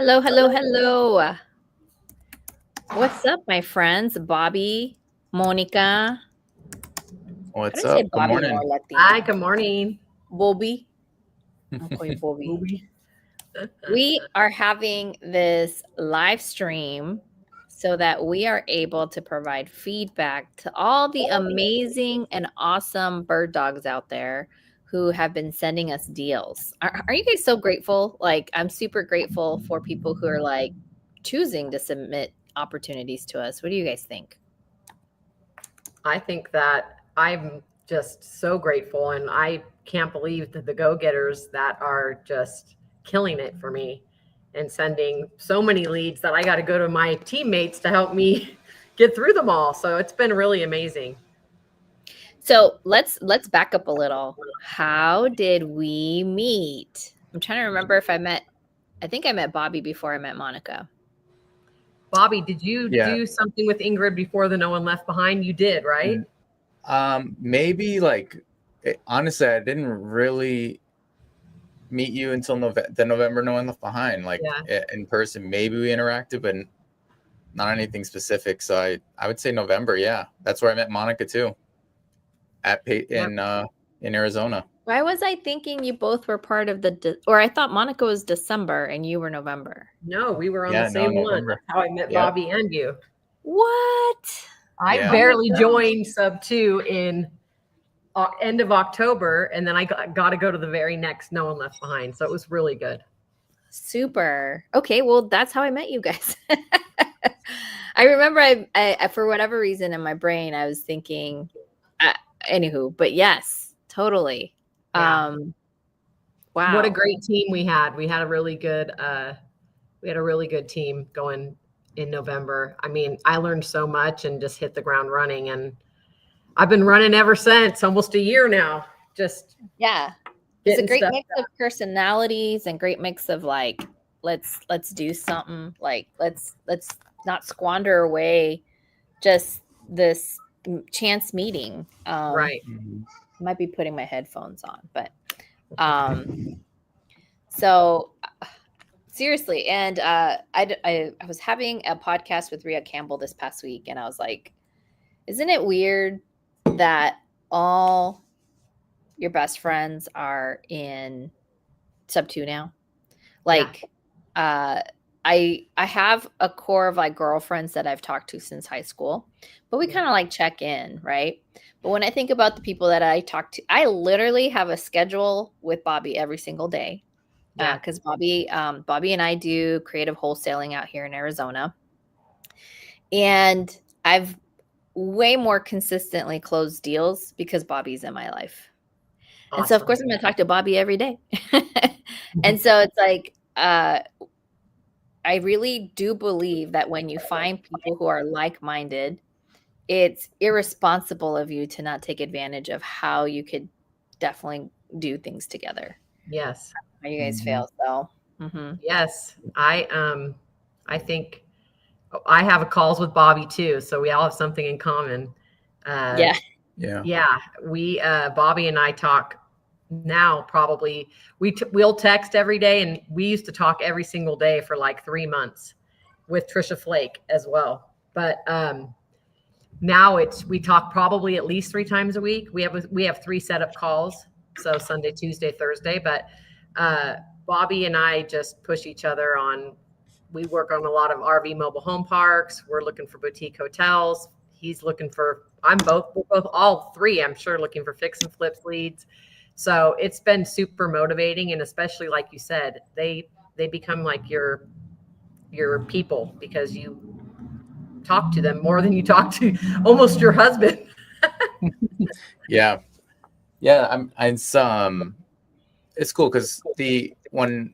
Hello, hello, hello. What's up, my friends? Bobby, Monica. How do What's I say up? Good Bobby more morning. Hi, Latino? good morning. Bobby. I'll call you Bobby. Movie. We are having this live stream so that we are able to provide feedback to all the amazing and awesome bird dogs out there who have been sending us deals. Are you guys so grateful? Like, I'm super grateful for people who are like choosing to submit opportunities to us. What do you guys think? I think that I'm just so grateful, and I can't believe that the go-getters that are just killing it for me and sending so many leads that I got to go to my teammates to help me get through them all. So it's been really amazing. So let's back up a little. How did we meet? I'm trying to remember if I think I met Bobby before I met Monica. Bobby, did you Yeah. do something with Ingryd before the No One Left Behind? You did, right? Maybe honestly, I didn't really meet you until the November No One Left Behind, in person. Maybe we interacted, but not anything specific. So I would say November. Yeah, that's where I met Monica too, in Arizona. Why was I thinking you both were part of or I thought Monica was December and you were November? No, we were on the same one. That's how I met Bobby and you. What? I barely joined Sub 2 in end of October, and then I got to go to the very next No One Left Behind. So it was really good. Super. Okay, well, that's how I met you guys. I remember I for whatever reason in my brain, I was thinking, anywho, but yes, totally. Yeah. Wow. What a great team we had. We had a really good team going in November. I mean, I learned so much and just hit the ground running, and I've been running ever since, almost a year now. Just it's a great mix of personalities and great mix of like, let's do something. Like let's not squander away just this chance meeting. Right. I might be putting my headphones on, but so seriously, and I was having a podcast with Rhea Campbell this past week, and I was like, isn't it weird that all your best friends are in Sub 2 now? Like, I have a core of like girlfriends that I've talked to since high school, but we kind of like check in, right? But when I think about the people that I talk to, I literally have a schedule with Bobby every single day. Because Bobby and I do creative wholesaling out here in Arizona. And I've way more consistently closed deals because Bobby's in my life. Awesome. And so, of course, I'm going to talk to Bobby every day. And so it's like, I really do believe that when you find people who are like-minded, it's irresponsible of you to not take advantage of how you could definitely do things together. Yes. How you guys feel. So, yes, I think I have calls with Bobby too. So we all have something in common. We, Bobby and I talk now probably we'll text every day, and we used to talk every single day for like 3 months with Trisha Flake as well. But now we talk probably at least 3 times a week. We have 3 setup calls. So Sunday, Tuesday, Thursday, but Bobby and I just push each other on. We work on a lot of RV mobile home parks. We're looking for boutique hotels. He's looking for, we're both all 3, I'm sure, looking for fix and flips leads. So it's been super motivating. And especially like you said, they become like your people, because you talk to them more than you talk to almost your husband. Yeah. It's cool because when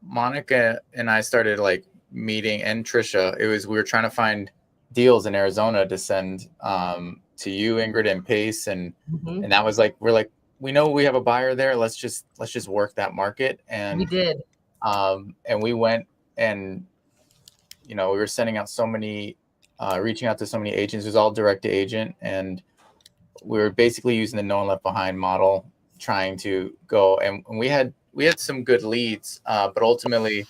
Monica and I started like meeting, and Trisha, we were trying to find deals in Arizona to send to you, Ingryd, and Pace, and that was like, we're like, we know we have a buyer there. Let's just work that market, and we did. And we went, and we were sending out so many, reaching out to so many agents. It was all direct to agent, and we were basically using the No One Left Behind model, trying to go, and we had some good leads, but ultimately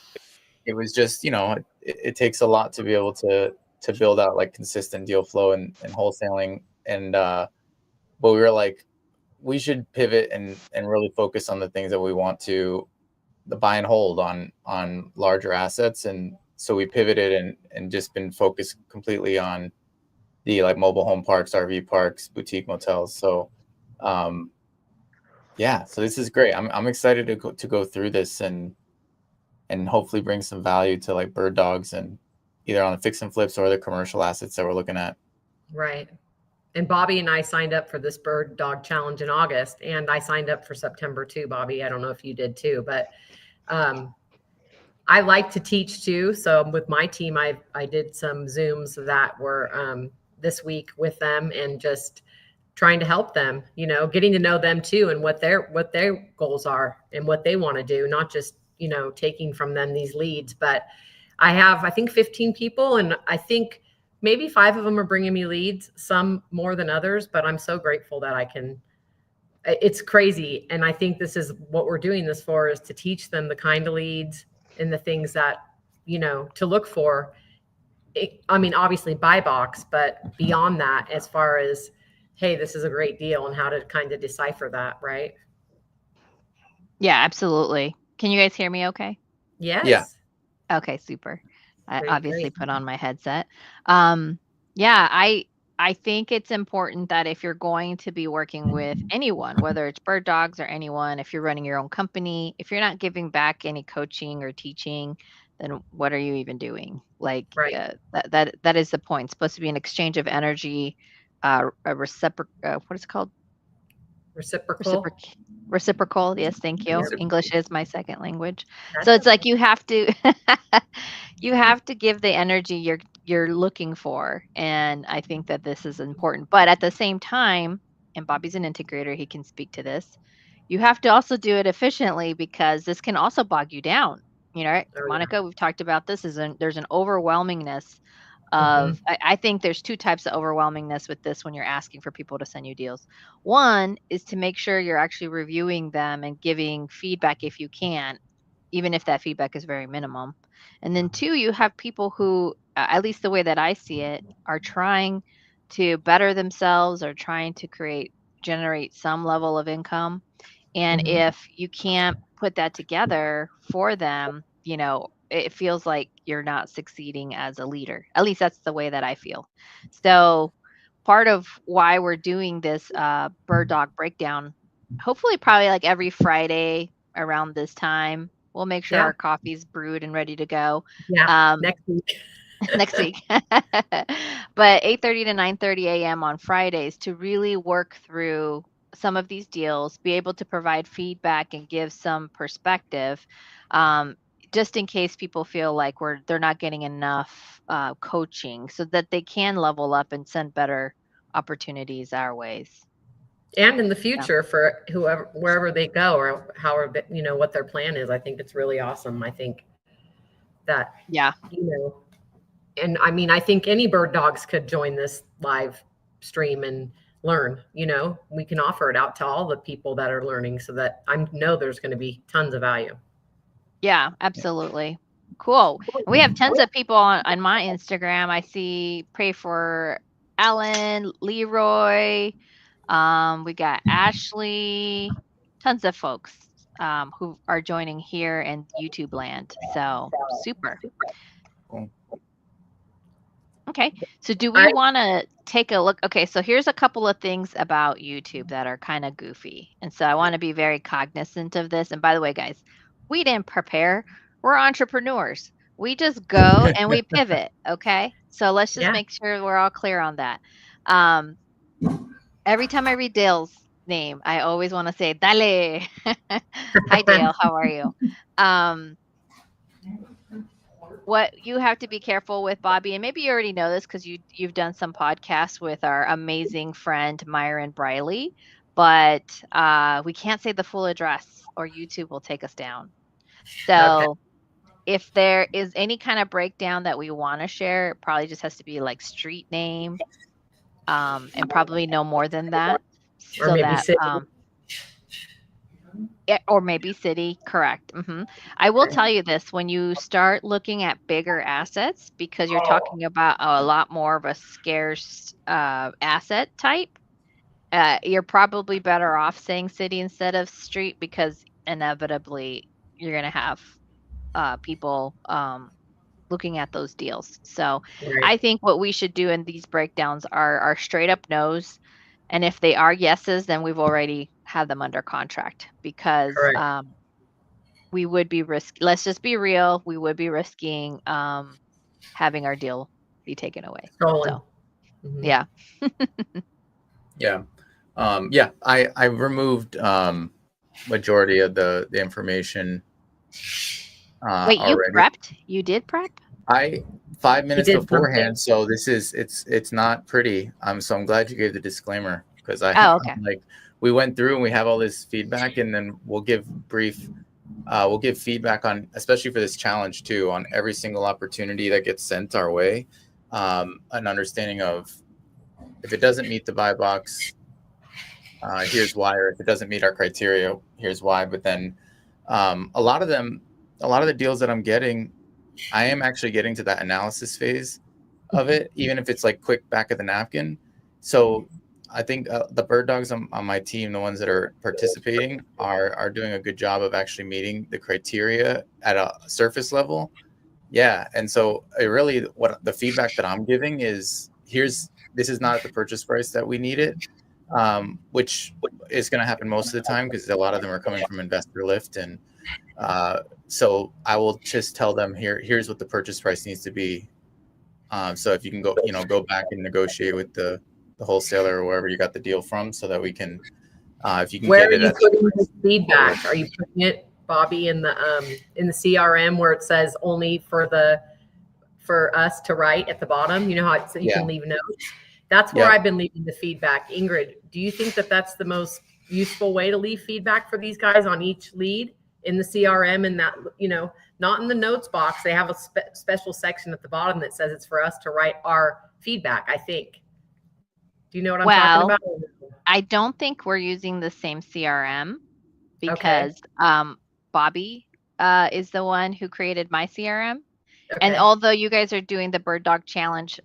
it was just, it takes a lot to be able to build out like consistent deal flow and wholesaling. And but we were like, we should pivot and really focus on the things that we want to the buy and hold on larger assets. And so we pivoted and just been focused completely on the like mobile home parks, RV parks, boutique motels. So yeah, so this is great. I'm excited to go through this and hopefully bring some value to like Birddogs and either on the fix and flips or the commercial assets that we're looking at. Right. And Bobby and I signed up for this Birddog challenge in August, and I signed up for September too, Bobby. I don't know if you did too, but I like to teach too. So with my team, I did some Zooms that were this week with them and just trying to help them, getting to know them too and what their goals are and what they want to do, not just, taking from them these leads. But I think 15 people, and I think maybe 5 of them are bringing me leads, some more than others, but I'm so grateful that it's crazy. And I think this is what we're doing this for, is to teach them the kind of leads and the things that, to look for. Obviously buy box, but beyond that, as far as, hey, this is a great deal, and how to kind of decipher that. Right. Yeah, absolutely. Can you guys hear me okay? Yes. Yeah. Okay, super. I Great, obviously great. put on my headset. Yeah, I think it's important that if you're going to be working with anyone, whether it's Birddogs or anyone, if you're running your own company, if you're not giving back any coaching or teaching, then what are you even doing? Like, Right. that is the point. It's supposed to be an exchange of energy, a reciprocal. What is it called? Reciprocal. Reciprocal. Yes, thank you. Reciprocal. English is my second language. That's So it's okay. like you have to you have to give the energy you're looking for. And I think that this is important. But at the same time, and Bobby's an integrator, he can speak to this. You have to also do it efficiently, because this can also bog you down. Right? Oh, yeah. Monica, we've talked about this. There's an overwhelmingness of I think there's 2 types of overwhelmingness with this when you're asking for people to send you deals. One is to make sure you're actually reviewing them and giving feedback if you can, even if that feedback is very minimum. And then 2, you have people who, at least the way that I see it, are trying to better themselves or trying to generate some level of income. And if you can't put that together for them, it feels like you're not succeeding as a leader. At least that's the way that I feel. So part of why we're doing this Birddog Breakdown, hopefully probably like every Friday around this time, we'll make sure our coffee's brewed and ready to go. Yeah. Next week. Next week. But 8:30 to 9:30 a.m. on Fridays, to really work through some of these deals, be able to provide feedback and give some perspective, just in case people feel like they're not getting enough coaching, so that they can level up and send better opportunities our ways. And in the future, for wherever they go, or however, what their plan is, I think it's really awesome. I think that, and I think any Birddogs could join this live stream and learn. We can offer it out to all the people that are learning, so that I know there's going to be tons of value. Yeah, absolutely. Cool. We have tons of people on my Instagram. I see Pray for Alan, Leroy. We got Ashley, tons of folks who are joining here in YouTube land. So super. Cool. Okay, so do we want to take a look? Okay, so here's a couple of things about YouTube that are kind of goofy. And so I want to be very cognizant of this. And by the way, guys, we didn't prepare. We're entrepreneurs. We just go and we pivot. Okay, so let's just make sure we're all clear on that. Every time I read Dale's name, I always want to say, Dale. Hi, Dale. How are you? What you have to be careful with, Bobby, and maybe you already know this because you've done some podcasts with our amazing friend Myron Briley, but we can't say the full address or YouTube will take us down. So if there is any kind of breakdown that we want to share, it probably just has to be like street name, and probably no more than that. Or maybe or maybe city, correct. I will tell you this, when you start looking at bigger assets, because you're talking about a lot more of a scarce asset type, you're probably better off saying city instead of street, because inevitably you're going to have people looking at those deals. So Right. I think what we should do in these breakdowns are straight up no's. And if they are yeses, then we've already had them under contract, because Correct. we would be let's just be real, we would be risking having our deal be taken away. Stolen. So yeah. Yeah. I removed majority of the information Wait, you already. prepped? You did prep? 5 minutes did beforehand, so this is it's not pretty. So I'm glad you gave the disclaimer, because okay. like, we went through and we have all this feedback, and then we'll give feedback on, especially for this challenge too, on every single opportunity that gets sent our way, an understanding of, if it doesn't meet the buy box, here's why, or if it doesn't meet our criteria, here's why. But then a lot of the deals that I'm getting, I am actually getting to that analysis phase of it, even if it's like quick back of the napkin. So I think the bird dogs on my team, the ones that are participating, are doing a good job of actually meeting the criteria at a surface level. Yeah. And so really what the feedback that I'm giving is, this is not at the purchase price that we need it, which is going to happen most of the time, because a lot of them are coming from investor lift. And so I will just tell them, here's what the purchase price needs to be. So if you can go back and negotiate with the wholesaler or wherever you got the deal from, so that we can, if you can Where get it. Are you putting the feedback? Are you putting it, Bobby, in the CRM where it says only for us to write at the bottom? You know how you can leave notes? That's where I've been leaving the feedback. Ingrid, do you think that that's the most useful way to leave feedback for these guys on each lead, in the CRM, and that, not in the notes box? They have a special section at the bottom that says it's for us to write our feedback, I think. Do you know what I'm talking about? I don't think we're using the same CRM, because Bobby is the one who created my CRM. And although you guys are doing the Bird Dog Challenge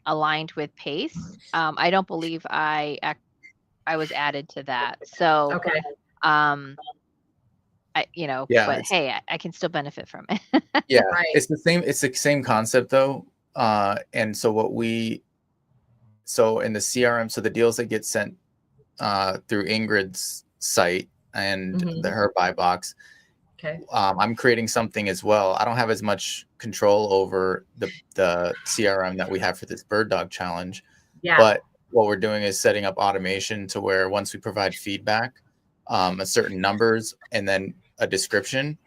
aligned with Pace, I don't believe I was added to that. So but hey, I can still benefit from it. It's the same concept though. And so so in the CRM, so the deals that get sent through Ingryd's site and her buy box, I'm creating something as well. I don't have as much control over the CRM that we have for this Bird Dog Challenge. But what we're doing is setting up automation to where, once we provide feedback, a certain numbers and then a description,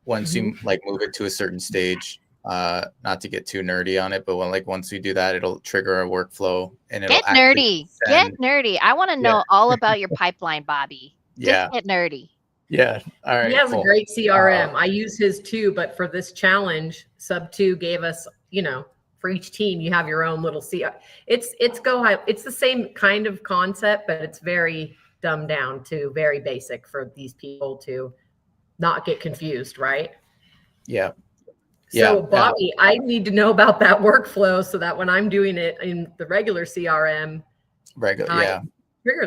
once you move it to a certain stage, not to get too nerdy on it, but once we do that, it'll trigger a workflow, and it'll get nerdy. I want to know all about your pipeline, Bobby. Just get nerdy. Yeah. All right. He has a great CRM. I use his too, but for this challenge, Sub 2 gave us, for each team, you have your own little CRM. It's go high. It's the same kind of concept, but it's very dumbed down to very basic for these people to not get confused, right? Yeah. So Bobby, I need to know about that workflow so that when I'm doing it in the regular CRM, trigger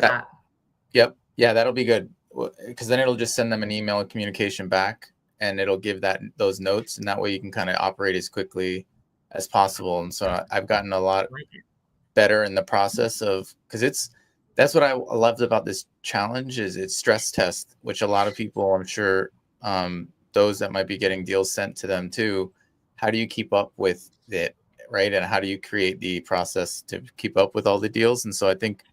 that. Yep. Yeah, that'll be good, because then it'll just send them an email and communication back, and it'll give those notes, and that way you can kind of operate as quickly as possible. And so I've gotten a lot better in the process of, because that's what I loved about this challenge, is it's stress test, which a lot of people, I'm sure, those that might be getting deals sent to them too, how do you keep up with it, right? And how do you create the process to keep up with all the deals? And so I think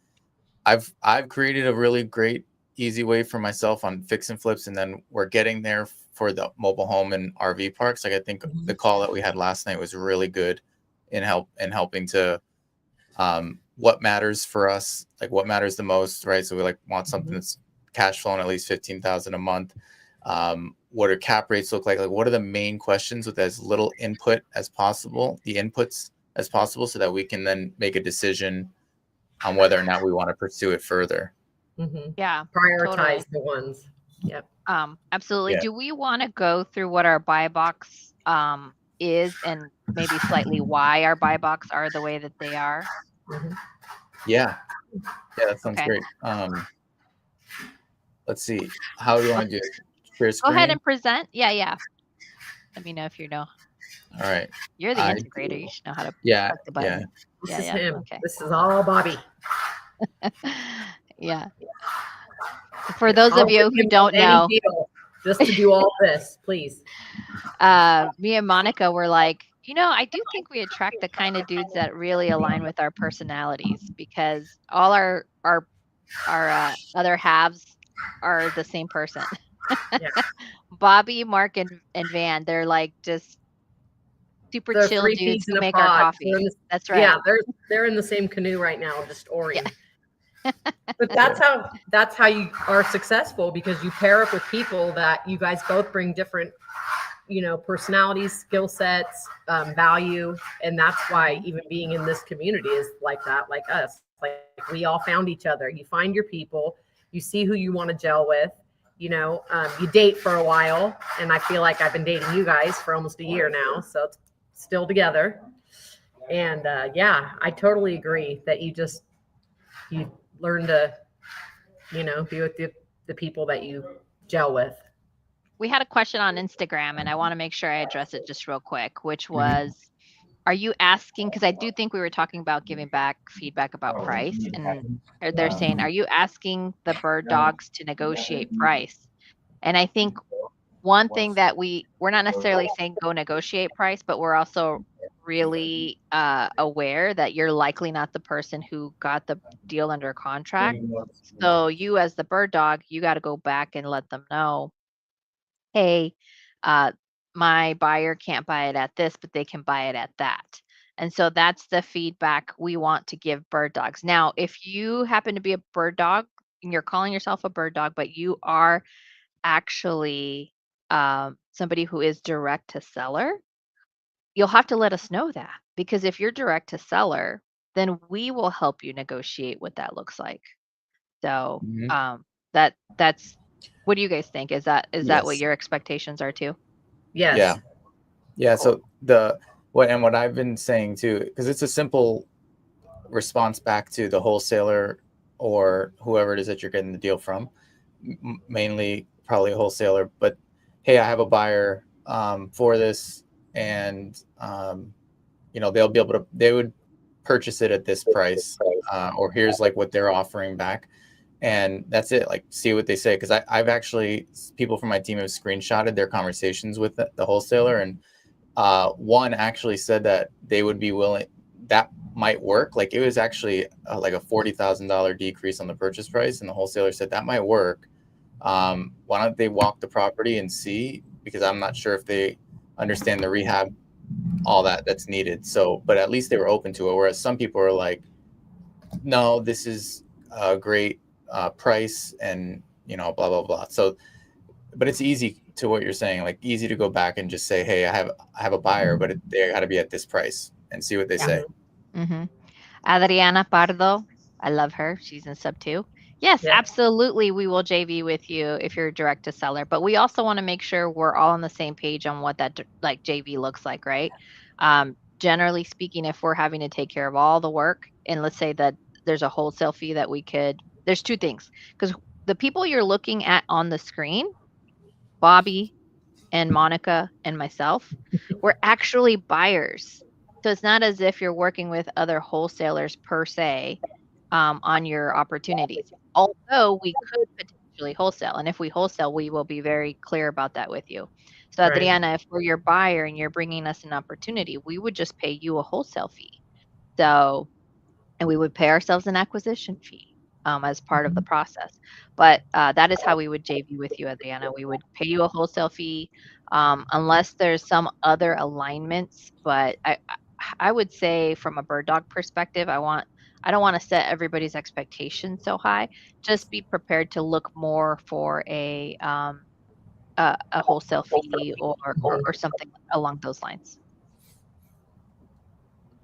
I've created a really great, easy way for myself on fix and flips, and then we're getting there for the mobile home and RV parks. Like, I think the call that we had last night was really good in helping to what matters for us, like what matters the most, right? So we want something that's cash flowing at least $15,000 a month. What do cap rates look like? Like, what are the main questions with as little input as possible, the inputs as possible, so that we can then make a decision on whether or not we want to pursue it further. Prioritize the ones. Yep. Absolutely. Yeah. Do we want to go through what our buy box is and maybe slightly why our buy box are the way that they are? Yeah, that sounds Okay. great. Let's see. How do you want to do it? Share Go screen? ahead and present. Yeah. Let me know if you know. All right. You're the integrator. You should know how to Yeah, click the button. This is him. Okay. This is all Bobby. Yeah. For those of you who don't know, just to do all this, please. Me and Monica were like, I do think we attract the kind of dudes that really align with our personalities, because all our other halves are the same person. Yeah. Bobby, Mark, and Van, they're like just super chill dudes who make our coffee. That's right. Yeah, they're in the same canoe right now, just oaring. Yeah. But that's how you are successful, because you pair up with people that you guys both bring different, personalities, skill sets, value, and that's why even being in this community is like that, like us. Like we all found each other. You find your people, you see who you want to gel with. You date for a while, and I feel like I've been dating you guys for almost a year now, so it's still together. And I totally agree that you learn to, be with the people that you gel with. We had a question on Instagram, and I want to make sure I address it just real quick, which was, are you asking, because I do think we were talking about giving back feedback about price, and they're saying, are you asking the bird dogs to negotiate price? And I think one thing that we're not necessarily saying go negotiate price, but we're also really aware that you're likely not the person who got the deal under contract. So you, as the bird dog, you got to go back and let them know, hey, my buyer can't buy it at this, but they can buy it at that. And so that's the feedback we want to give bird dogs. Now, if you happen to be a bird dog and you're calling yourself a bird dog, but you are actually somebody who is direct to seller, you'll have to let us know that, because if you're direct to seller, then we will help you negotiate what that looks like. So that's, what do you guys think? Is that what your expectations are too? Yes. Yeah. So what I've been saying too, because it's a simple response back to the wholesaler or whoever it is that you're getting the deal from, mainly probably a wholesaler, but hey, I have a buyer for this, and they'll be able to, they would purchase it at this price, or here's like what they're offering back, and that's it. Like, see what they say, because I've actually, people from my team have screenshotted their conversations with the wholesaler, and one actually said that they would be willing, that might work. Like it was actually like a $40,000 decrease on the purchase price, and the wholesaler said that might work. Why don't they walk the property and see, because I'm not sure if they understand the rehab, all that's needed. So, but at least they were open to it. Whereas some people are like, no, this is a great price, and blah, blah, blah. So, but it's easy to what you're saying, like easy to go back and just say, hey, I have a buyer, but they got to be at this price, and see what they say. Mm-hmm. Adriana Pardo, I love her. She's in sub 2. Yes, absolutely. We will JV with you if you're direct to seller, but we also want to make sure we're all on the same page on what that like JV looks like, right? Generally speaking, if we're having to take care of all the work, and let's say that there's a wholesale fee that there's two things, because the people you're looking at on the screen, Bobby and Monica and myself, we're actually buyers. So it's not as if you're working with other wholesalers per se on your opportunities. Although we could potentially wholesale. And if we wholesale, we will be very clear about that with you. So Adriana, if we're your buyer and you're bringing us an opportunity, we would just pay you a wholesale fee. So, and we would pay ourselves an acquisition fee as part of the process. But that is how we would JV with you, Adriana. We would pay you a wholesale fee unless there's some other alignments. But I would say from a bird dog perspective, I don't want to set everybody's expectations so high. Just be prepared to look more for a wholesale fee or something along those lines.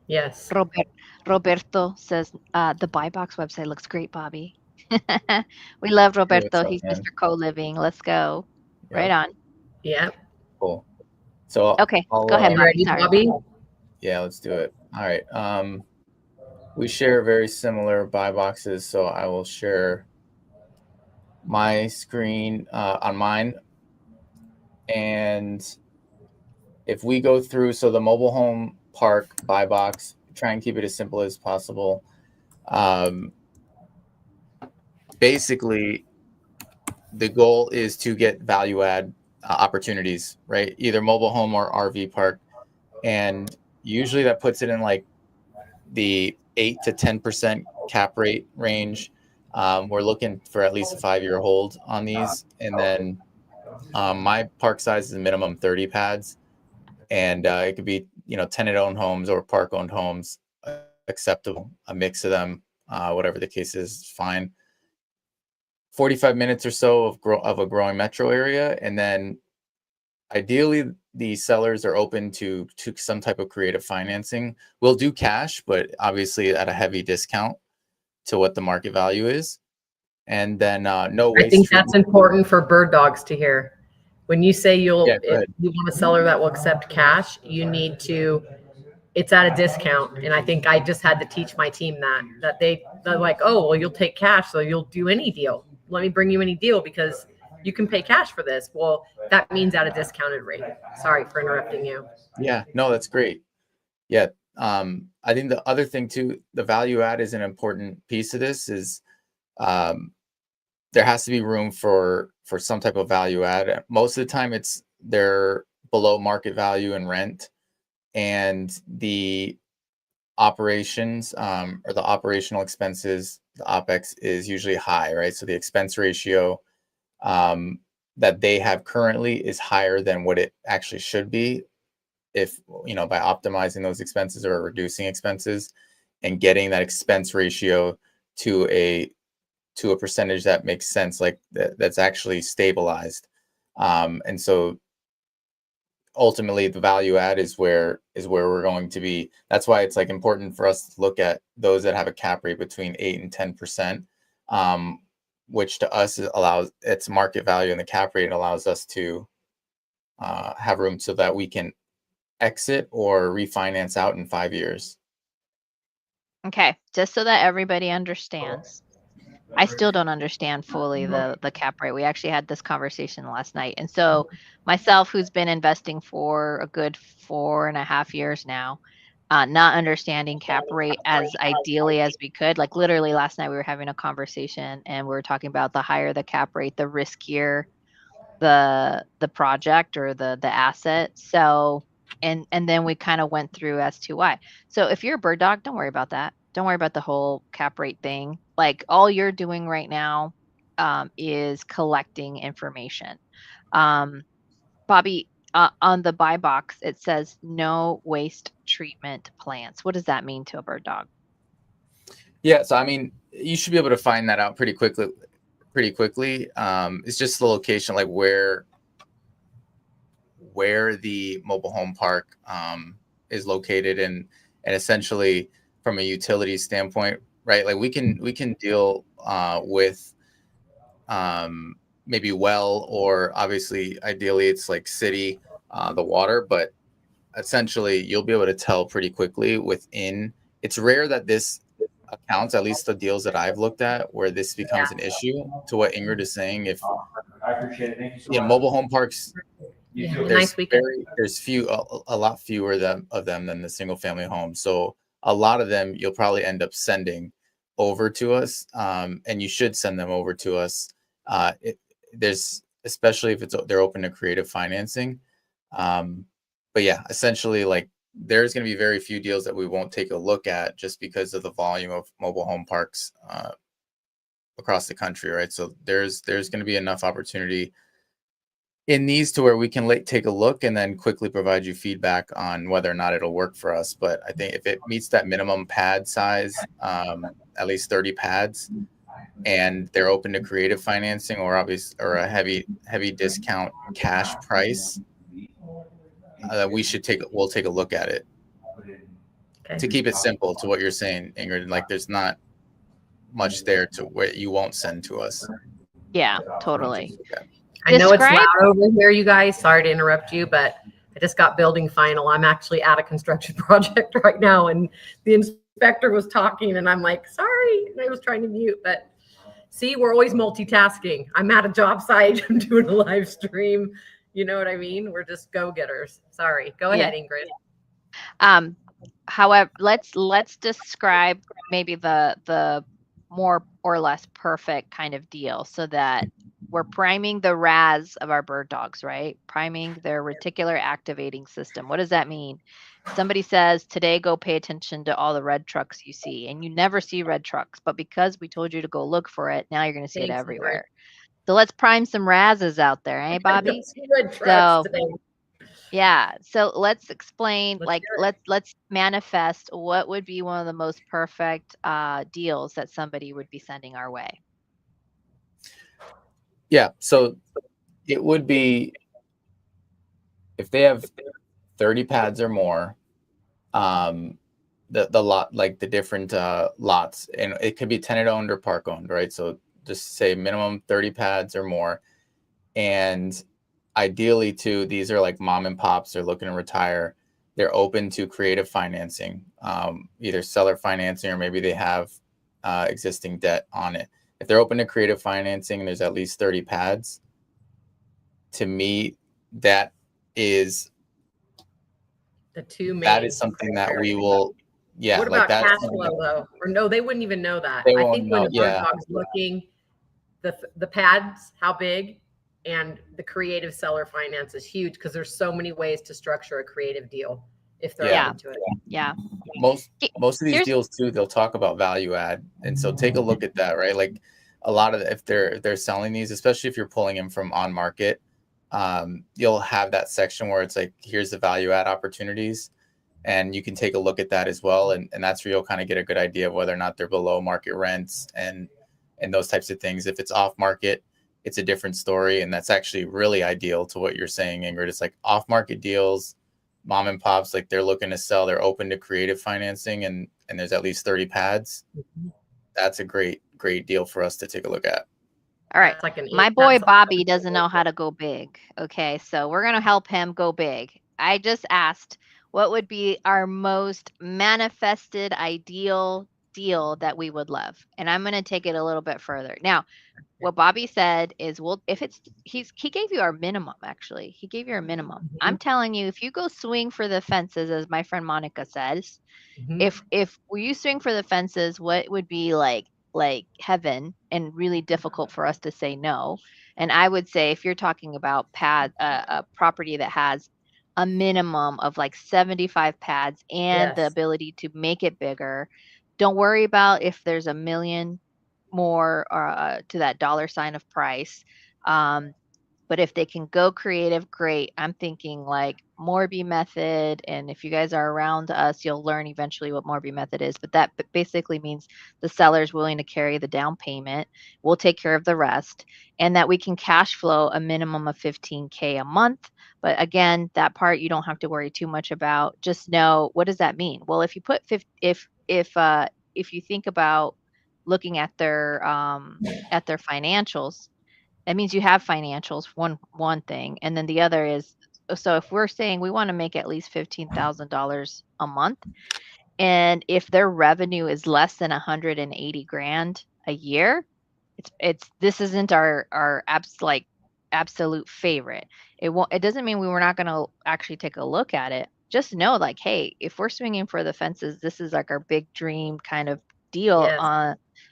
Yes. Roberto says the buy box website looks great, Bobby. We love Roberto. He's Mr. Co-Living. Let's go. Right on. Yeah. Cool. So okay, go ahead, You Bobby. ready, Sorry. Bobby? Yeah, let's do it. All right. We share very similar buy boxes, so I will share my screen on mine. And if we go through, so the mobile home park buy box, try and keep it as simple as possible. Basically, the goal is to get value add opportunities, right? Either mobile home or RV park. And usually that puts it in like the 8 to 10% cap rate range. We're looking for at least a 5-year hold on these. And then my park size is minimum 30 pads. And it could be, tenant-owned homes or park-owned homes, acceptable, a mix of them, whatever the case is, fine. 45 minutes or so of a growing metro area. And then ideally, the sellers are open to some type of creative financing. We'll do cash, but obviously at a heavy discount to what the market value is. And then no waste. I think that's important for bird dogs to hear. When you say if you want a seller that will accept cash, you need to, it's at a discount. And I think I just had to teach my team that they're like, oh, well, you'll take cash, so you'll do any deal. Let me bring you any deal because you can pay cash for this. Well, that means at a discounted rate. Sorry for interrupting you. Yeah, no, that's great. Yeah. I think the other thing too, the value add is an important piece of this is there has to be room for some type of value add. Most of the time they're below market value and rent, and the operations or the operational expenses, the OPEX is usually high, right? So the expense ratio that they have currently is higher than what it actually should be if, by optimizing those expenses or reducing expenses and getting that expense ratio to a percentage that makes sense, like that's actually stabilized. And so ultimately the value add is where we're going to be. That's why it's like important for us to look at those that have a cap rate between 8 and 10%, which to us allows, it's market value, and the cap rate allows us to have room so that we can exit or refinance out in 5 years. Okay, just so that everybody understands. I still don't understand fully the cap rate. We actually had this conversation last night. And so myself, who's been investing for a good 4.5 years now, not understanding cap rate as ideally as we could. Like literally last night we were having a conversation and we were talking about the higher the cap rate, the riskier the project or the asset. So and then we kind of went through as to why. So if you're a bird dog, don't worry about that. Don't worry about the whole cap rate thing. Like all you're doing right now is collecting information. Bobby, on the buy box, it says no waste treatment plants. What does that mean to a bird dog? Yeah, so I mean, you should be able to find that out pretty quickly. It's just the location, like where the mobile home park is located, and essentially from a utility standpoint, right? Like we can deal with maybe well, or obviously ideally it's like city, the water, but essentially you'll be able to tell pretty quickly within. It's rare that this accounts, at least the deals that I've looked at, where this becomes an issue. To what Ingryd is saying, if I appreciate it. Thank you so much. mobile home parks, Nice weekend. there's a lot fewer of them than the single family homes. So a lot of them you'll probably end up sending over to us, and you should send them over to us. There's, especially if they're open to creative financing. But yeah, essentially, like there's going to be very few deals that we won't take a look at just because of the volume of mobile home parks across the country, right? So there's going to be enough opportunity in these to where we can take a look and then quickly provide you feedback on whether or not it'll work for us. But I think if it meets that minimum pad size, at least 30 pads, and they're open to creative financing or a heavy discount cash price, we'll take a look at it. Okay. To keep it simple, to what you're saying, Ingryd, like there's not much there to where you won't send to us. Yeah, totally. I know it's loud over here, you guys. Sorry to interrupt you, but I just got building final. I'm actually at a construction project right now, and the inspector was talking, and I'm like, sorry, and I was trying to mute, but see, we're always multitasking. I'm at a job site. I'm doing a live stream. You know what I mean? We're just go-getters. Sorry. Go ahead, Ingrid. However, let's describe maybe the more or less perfect kind of deal, so that we're priming the RAS of our bird dogs, right? Priming their reticular activating system. What does that mean? Somebody says, today, go pay attention to all the red trucks you see, and you never see red trucks, but because we told you to go look for it, now you're going to see it everywhere. So let's prime some RASs out there, eh, Bobby? Red trucks today. Yeah. So let's explain, let's manifest what would be one of the most perfect deals that somebody would be sending our way. Yeah. So it would be, if they have 30 pads or more, the lot, like the different lots, and it could be tenant owned or park owned, right? So just say minimum 30 pads or more. And ideally too, these are like mom and pops, they're looking to retire. They're open to creative financing, either seller financing, or maybe they have existing debt on it. If they're open to creative financing and there's at least 30 pads, to me, that is the two main. That is something that we will, yeah. What about cash flow though? Or no, they wouldn't even know that. I think when the bird dog's looking, the pads, how big, and the creative seller finance is huge, because there's so many ways to structure a creative deal if they're open to it. Yeah. Most of these deals too, they'll talk about value add, and so take a look at that, right? Like a lot of if they're selling these, especially if you're pulling them from on market, you'll have that section where it's like, here's the value add opportunities, and you can take a look at that as well, and that's where you'll kind of get a good idea of whether or not they're below market rents and those types of things. If it's off market, it's a different story, and that's actually really ideal to what you're saying, Ingrid. It's like off market deals, mom and pops, like they're looking to sell, they're open to creative financing, and there's at least 30 pads. That's a great deal for us to take a look at. All right. My boy Bobby doesn't know how to go big. Okay. So we're going to help him go big. I just asked, what would be our most manifested ideal deal that we would love? And I'm going to take it a little bit further. Now, what Bobby said is, he gave you our minimum, actually. He gave you our minimum. I'm telling you, if you go swing for the fences, as my friend Monica says, if you swing for the fences, what would be like heaven and really difficult for us to say no? And I would say, if you're talking about a property that has a minimum of like 75 pads and the ability to make it bigger, don't worry about if there's a million more to that dollar sign of price. But if they can go creative, great. I'm thinking like Morby method. And if you guys are around us, you'll learn eventually what Morby method is. But that basically means the seller is willing to carry the down payment. We'll take care of the rest, and that we can cash flow a minimum of $15K a month. But again, that part you don't have to worry too much about. Just know, what does that mean? Well, if you put if you think about looking at their financials, that means you have financials, one thing. And then the other is, so if we're saying we want to make at least $15,000 a month, and if their revenue is less than 180 grand a year, this isn't our absolute favorite. It doesn't mean we were not going to actually take a look at it. Just know, like, hey, if we're swinging for the fences, this is like our big dream kind of deal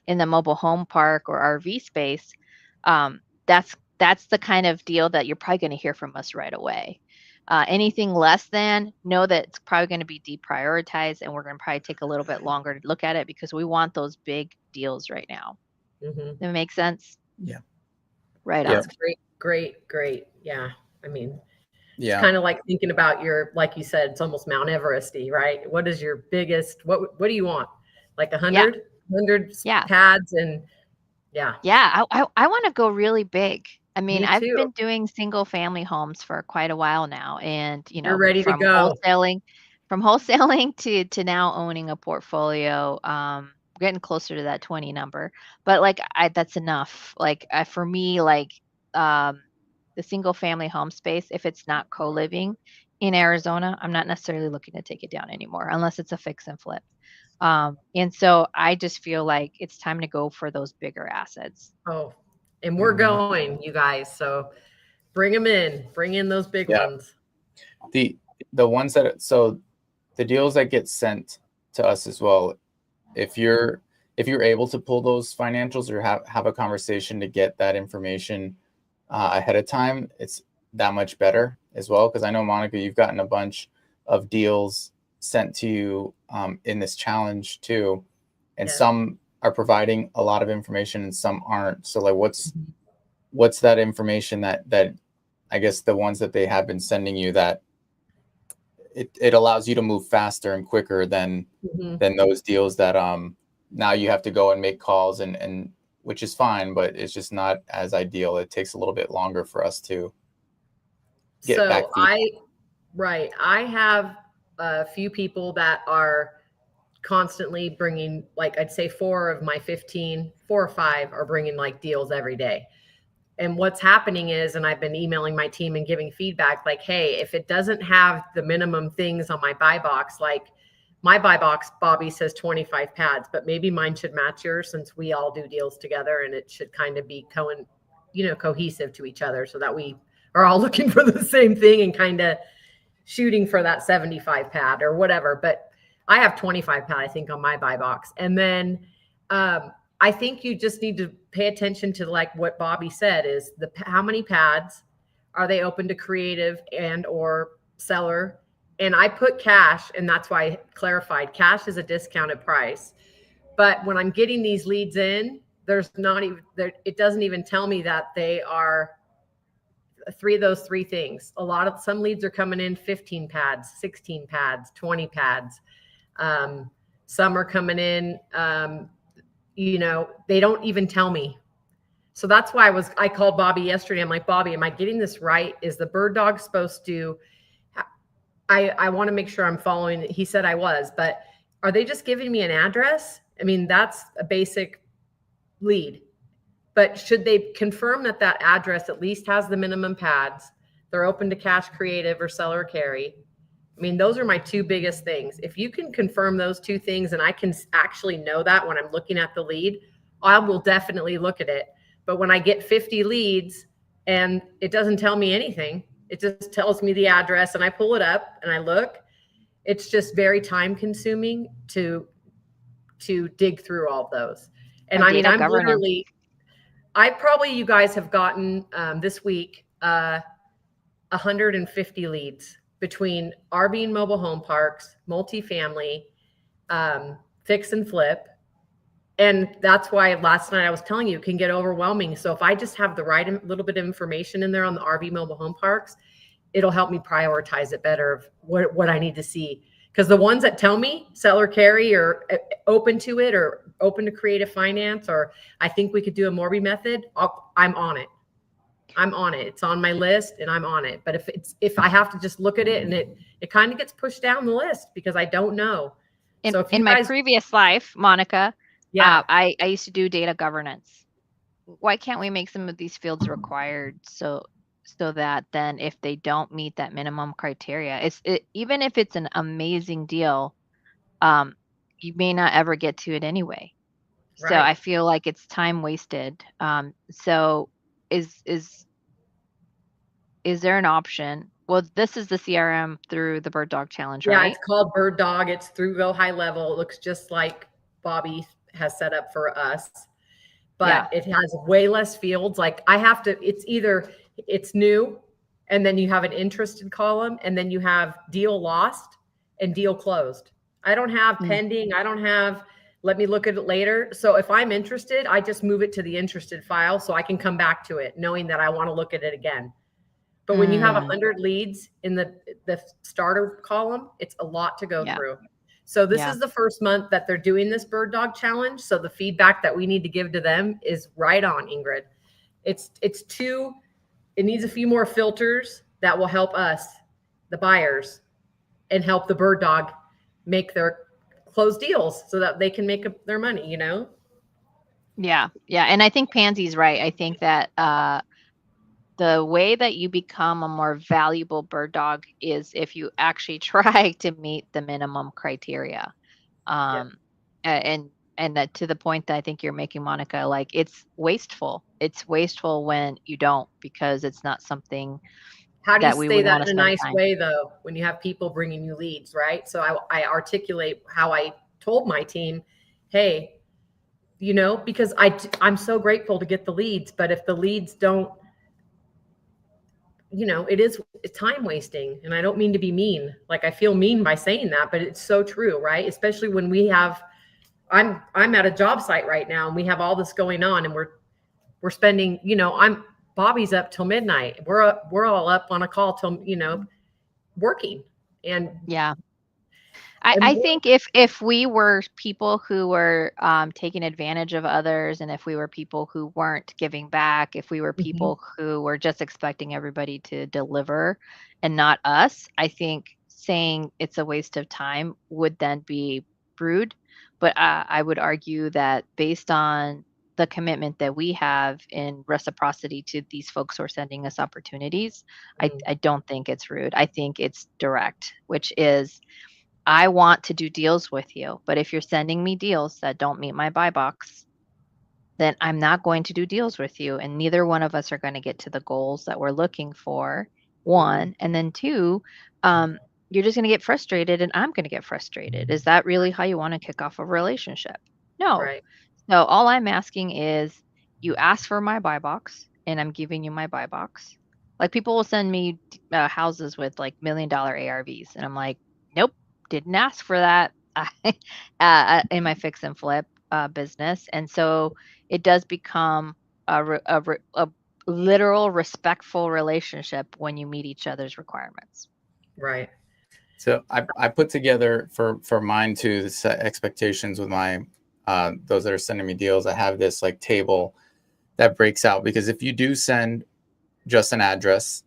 in the mobile home park or RV space. That's the kind of deal that you're probably going to hear from us right away. Anything less than, know that it's probably going to be deprioritized, and we're going to probably take a little bit longer to look at it, because we want those big deals right now. That makes sense? Yeah. Right on. That's great. Yeah. I mean, it's kind of like thinking about like you said, it's almost Mount Everest-y, right? What is your biggest, what do you want? Like 100 pads and I want to go really big. I mean, I've too. been doing single family homes for quite a while now, and you're ready to go. From wholesaling to now owning a portfolio, getting closer to that 20 number. But like, that's enough. Like for me, like the single family home space, if it's not co-living in Arizona, I'm not necessarily looking to take it down anymore unless it's a fix and flip. And so I just feel like it's time to go for those bigger assets. Oh, and we're going, you guys. So bring them in, bring in those big ones. The ones that, so the deals that get sent to us as well, if you're able to pull those financials or have a conversation to get that information ahead of time, it's that much better as well. Because I know, Monica, you've gotten a bunch of deals sent to you in this challenge too, and some are providing a lot of information and some aren't. So like, what's that information that I guess the ones that they have been sending you that it allows you to move faster and quicker than those deals that now you have to go and make calls and which is fine, but it's just not as ideal. It takes a little bit longer for us to get back. I have a few people that are constantly bringing, like I'd say 4 of my 15, 4 or 5 are bringing like deals every day. And what's happening is, and I've been emailing my team and giving feedback like, hey, if it doesn't have the minimum things on my buy box, like my buy box, Bobby says 25 pads, but maybe mine should match yours since we all do deals together, and it should kind of be cohesive to each other so that we are all looking for the same thing and kind of shooting for that 75 pad or whatever. But I have 25 pad, I think, on my buy box. And then I think you just need to pay attention to like what Bobby said is how many pads are they open to creative and or seller. And I put cash, and that's why I clarified cash is a discounted price. But when I'm getting these leads in, there's not even there, it doesn't even tell me that they are 3 of those 3 things. Some leads are coming in 15 pads, 16 pads, 20 pads. Some are coming in, they don't even tell me. So that's why I called Bobby yesterday. I'm like, Bobby, am I getting this right? Is the Birddog supposed to, I want to make sure I'm following. He said I was, but are they just giving me an address? I mean, that's a basic lead, but should they confirm that address at least has the minimum pads? They're open to cash, creative, or seller carry. I mean, those are my 2 biggest things. If you can confirm those 2 things, and I can actually know that when I'm looking at the lead, I will definitely look at it. But when I get 50 leads and it doesn't tell me anything, it just tells me the address and I pull it up and I look, it's just very time consuming to dig through all of those. And I mean, you guys have gotten this week 150 leads between RV and mobile home parks, multifamily, fix and flip. And that's why last night I was telling you, it can get overwhelming. So if I just have the right little bit of information in there on the RV mobile home parks, it'll help me prioritize it better of what I need to see. Because the ones that tell me seller carry or open to it or open to creative finance, or I think we could do a Morby method, I'm on it. I'm on it. It's on my list and I'm on it. But if I have to just look at it and it kind of gets pushed down the list because I don't know. In my previous life, Monica, I used to do data governance. Why can't we make some of these fields required so that then if they don't meet that minimum criteria, even if it's an amazing deal, you may not ever get to it anyway. Right. So I feel like it's time wasted. So is there an option? Well, this is the CRM through the Birddog Challenge, right? Yeah, it's called Birddog. It's through Go High Level. It looks just like Bobby has set up for us, but it has way less fields. Like it's new, and then you have an interested column, and then you have deal lost and deal closed. I don't have pending. I don't have, let me look at it later. So if I'm interested, I just move it to the interested file so I can come back to it knowing that I want to look at it again. But when you have 100 leads in the starter column, it's a lot to go through. So this is the first month that they're doing this Birddog Challenge. So the feedback that we need to give to them is right on, Ingryd. It needs a few more filters that will help us, the buyers, and help the Birddog make their close deals so that they can make their money, Yeah. Yeah. And I think Pansy's right. I think that the way that you become a more valuable bird dog is if you actually try to meet the minimum criteria. And that, to the point that I think you're making, Monica, like it's wasteful. It's wasteful when you don't, because it's not something how do you that we say would that want in to a spend nice time. way, though, when you have people bringing you leads, right? So I articulate how I told my team, hey, you know, because I'm so grateful to get the leads, but if the leads don't, you know, it's time wasting. And I don't mean to be mean. Like, I feel mean by saying that, but it's so true, right? Especially when we have, I'm at a job site right now and we have all this going on, and we're spending, you know, Bobby's up till midnight. We're all up on a call till, you know, working. And yeah. I think if we were people who were taking advantage of others, and if we were people who weren't giving back, if we were people who were just expecting everybody to deliver and not us, I think saying it's a waste of time would then be rude. But I would argue that based on the commitment that we have in reciprocity to these folks who are sending us opportunities, I don't think it's rude. I think it's direct, which is, I want to do deals with you, but if you're sending me deals that don't meet my buy box, then I'm not going to do deals with you. And neither one of us are going to get to the goals that we're looking for, one. And then two, you're just going to get frustrated and I'm going to get frustrated. Is that really how you want to kick off a relationship? No. right. So all I'm asking is, you ask for my buy box and I'm giving you my buy box. Like, people will send me houses with like $1 million ARVs. And I'm like, nope, didn't ask for that in my fix and flip business. And so it does become a literal respectful relationship when you meet each other's requirements. Right. So I put together for mine too, the set expectations with my those that are sending me deals. I have this like table that breaks out, because if you do send just an address,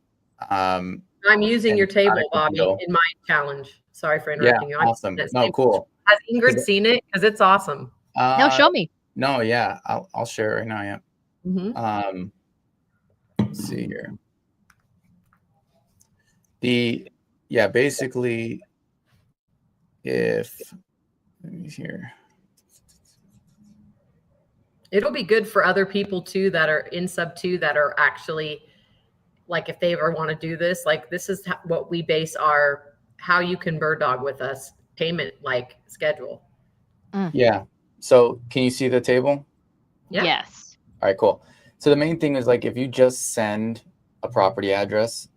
I'm using your table, Bobby, in my challenge. Sorry for interrupting you. Awesome. No, cool. Has Ingryd seen it? Because it's awesome. No, show me. No, yeah, I'll share it right now. Yeah. Let's see here. Basically, if let me here. It'll be good for other people too that are in sub 2 that are actually, like, if they ever want to do this, like, this is what we base our how you can bird dog with us payment like schedule. Yeah. So can you see the table? Yeah. Yes. All right, cool. So the main thing is, like, if you just send a property address,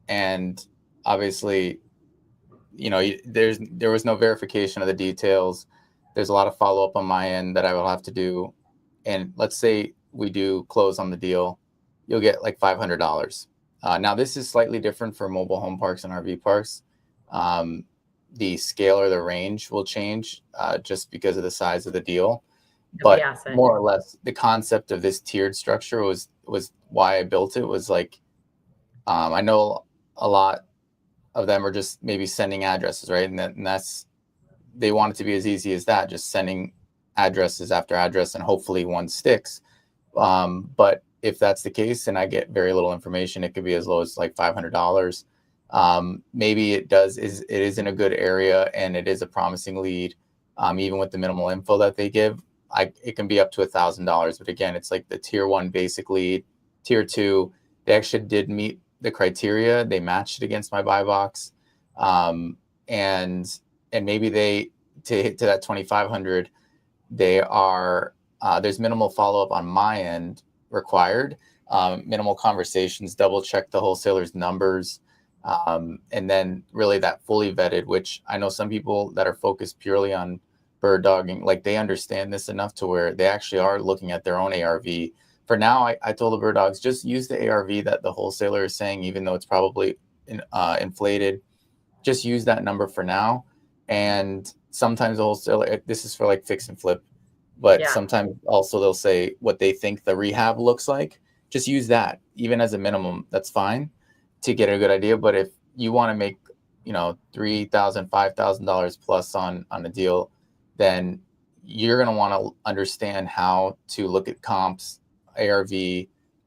and obviously, you know, there was no verification of the details. There's a lot of follow-up on my end that I will have to do. And let's say we do close on the deal, you'll get like $500. Now, this is slightly different for mobile home parks and RV parks. The scale or the range will change just because of the size of the deal. But more or less, the concept of this tiered structure was why I built it. Was like, I know a lot of them are just maybe sending addresses, right? And that's, they want it to be as easy as that, just sending addresses after address, and hopefully one sticks. But if that's the case and I get very little information, it could be as low as like $500. Maybe it is in a good area and it is a promising lead. Even with the minimal info that they give, it can be up to $1,000. But again, it's like the tier 1 basic lead. Tier 2, they actually did meet the criteria. They matched it against my buy box. And maybe they, to hit to that 2,500, they are, there's minimal follow-up on my end required, minimal conversations, double check the wholesaler's numbers. And then really that fully vetted, which I know some people that are focused purely on bird dogging, like, they understand this enough to where they actually are looking at their own ARV. For now, I told the bird dogs, just use the ARV that the wholesaler is saying, even though it's probably inflated, just use that number for now. And sometimes the wholesaler, this is for like fix and flip, but sometimes also they'll say what they think the rehab looks like. Just use that, even as a minimum. That's fine to get a good idea. But if you want to make, you know, $3,000, $5,000 plus on a deal, then you're going to want to understand how to look at comps, ARV,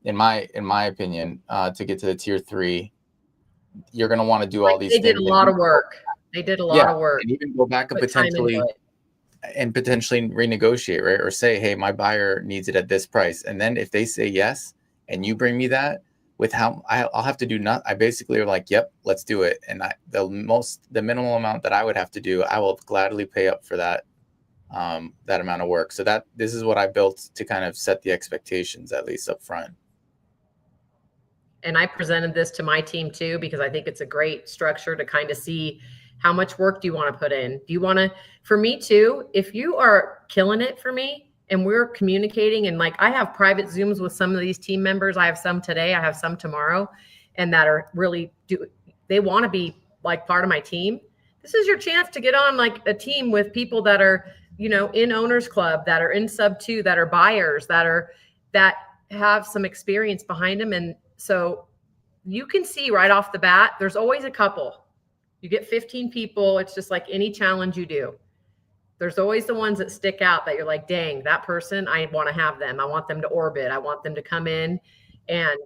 in my opinion, to get to the tier 3, you're going to want to do all these things. They did a lot of work. They did a lot of work. And even go back and potentially renegotiate, right? Or say, hey, my buyer needs it at this price. And then if they say yes, and you bring me that with how I'll have to do not, I basically are like, yep, let's do it. And the minimal amount that I would have to do, I will gladly pay up for that amount of work. So this is what I built to kind of set the expectations, at least up front. And I presented this to my team too, because I think it's a great structure to kind of see how much work do you want to put in? Do you want to, for me too, if you are killing it for me and we're communicating, and like I have private Zooms with some of these team members. I have some today, I have some tomorrow, and that are really they want to be like part of my team. This is your chance to get on like a team with people that are, in Owners Club, that are in sub 2, that are buyers, that have some experience behind them. And so you can see right off the bat, there's always a couple. You get 15 people. It's just like any challenge you do. There's always the ones that stick out that you're like, dang, that person, I want to have them. I want them to orbit. I want them to come in, and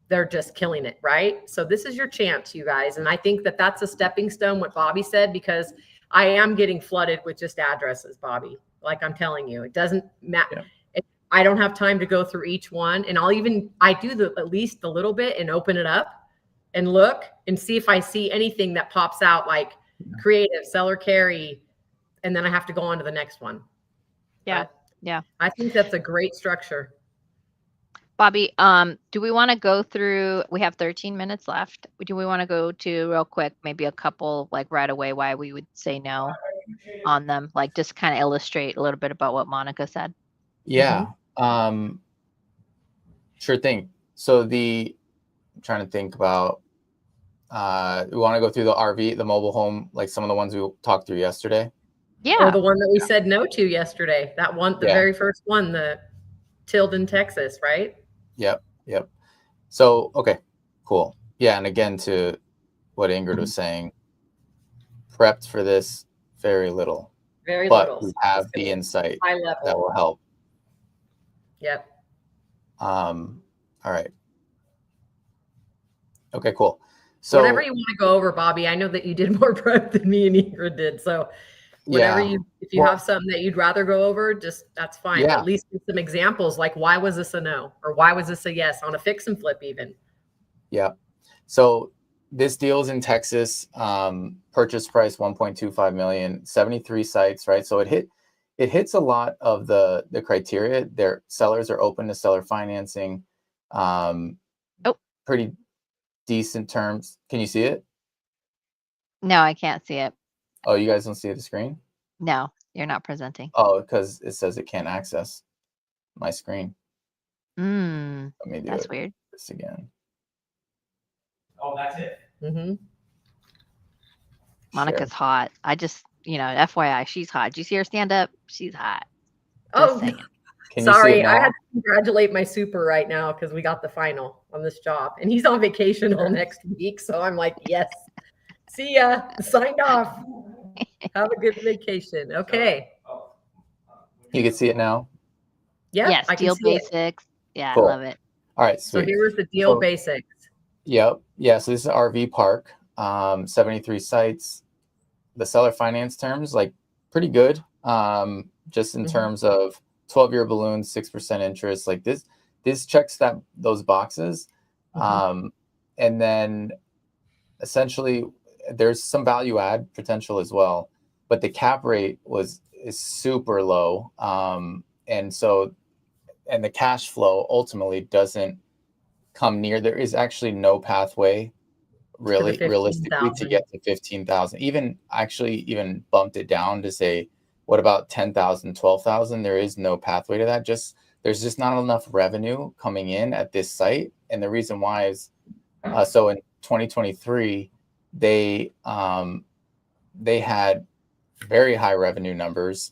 they're just killing it, right? So this is your chance, you guys. And I think that that's a stepping stone, what Bobby said, because I am getting flooded with just addresses, Bobby. Like I'm telling you, it doesn't matter. Yeah. I don't have time to go through each one. And I do at least a little bit and open it up and look and see if I see anything that pops out, like creative, seller carry, and then I have to go on to the next one. Yeah. But yeah. I think that's a great structure. Bobby, do we want to go through, we have 13 minutes left. Do we want to go to real quick, maybe a couple like right away, why we would say no on them? Like just kind of illustrate a little bit about what Monica said. Yeah. Sure thing. So I'm trying to think about, we want to go through the RV, the mobile home, like some of the ones we talked through yesterday. Yeah. Or the one that we said no to yesterday. That one, the very first one, the Tilden, Texas, right? Yep. So, okay, cool. Yeah. And again, to what Ingrid was saying, prepped for this very little. But we have the insight that will help. Yep. All right. Okay, cool. So whatever you want to go over, Bobby, I know that you did more prep than me and Ingrid did. So whatever if you have something that you'd rather go over, just that's fine. Yeah. But at least give some examples, like why was this a no? Or why was this a yes on a fix and flip even? Yeah. So this deal is in Texas, purchase price 1.25 million, 73 sites, right? So it hits a lot of the criteria. Their sellers are open to seller financing. Pretty decent terms. Can you see it? No, I can't see it. Oh, you guys don't see the screen? No, you're not presenting. Oh, because it says it can't access my screen. Let me do that's weird. This again. Oh, that's it. Mm-hmm. Monica's hot. I just, FYI, she's hot. Do you see her stand up? She's hot. Just saying. Sorry, I had to congratulate my super right now because we got the final on this job, and he's on vacation all next week. So I'm like, yes, see ya, signed off. Have a good vacation. Okay. You can see it now. Yeah. Yes. Deal basics. Yeah, cool. I love it. All right. Sweet. So here's the deal basics. Yep. Yeah. So this is an RV park. 73 sites. The seller finance terms, like pretty good. Just in terms of 12-year balloons, 6% interest, like this checks those boxes. And then essentially there's some value add potential as well, but the cap rate is super low. And the cash flow ultimately doesn't come near. There is actually no pathway realistically to get to 15,000. Even bumped it down to say, what about 10,000, 12,000? There is no pathway to that. There's just not enough revenue coming in at this site. And the reason why is, so in 2023, they had very high revenue numbers.